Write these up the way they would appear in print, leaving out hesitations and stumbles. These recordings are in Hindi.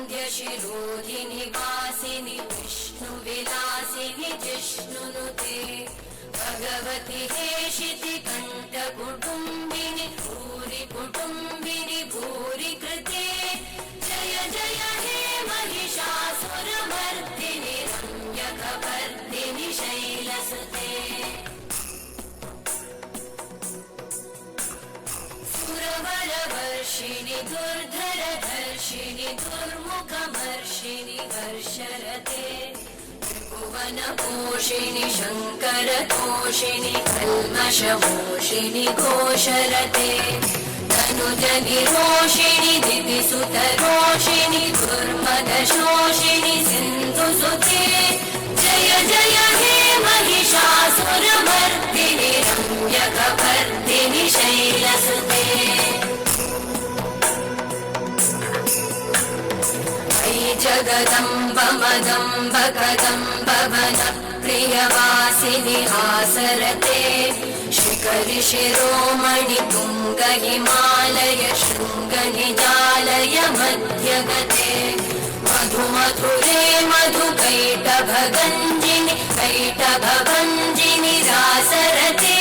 श्रीवरविन्द्यशिरोधिनि वासिनि विष्णुविलासिनि जिष्णुनुते भगवति हेशितिकण्ठकुटुम्बिनि भूरि कुटुम्बिनि भूरि कृते जय जय हे महिषासुरमर्दिनि रम्यकपर्दिनि शैलसुते सुरवरवर्षिणि दुर्धरधर्षिणि दुर्मुखमर्षिणि हर्षरते त्रिभुवनपोषिणि शङ्करतोषिणि कल्मषमोषिणि घोषरते तनुजनिरोषिणि दिविसुतरोषिणि दुर्मदशोषिणि सिन्धुसुते जय जय हे महिषासुरमर्दिनि रम्यकपर्दिनि शैलसुते जगदम्ब मदम्ब कदम्ब वन प्रियवासिनि हासरते शिखरि शिरोमणि तुङ्ग हिमालय शृङ्ग निजालय मध्यगते मधु मधुरे मधुकैटभगञ्जिनि कैटभभञ्जिनि रासरते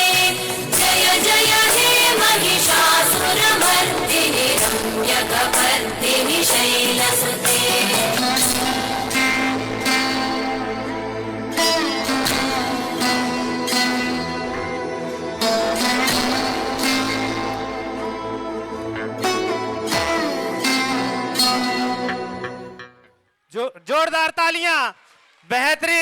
जय जय हे महिषासुरमर्दिनि रम्यकपर्दिनि शैलसुते जोरदार तालियां। बेहतरीन।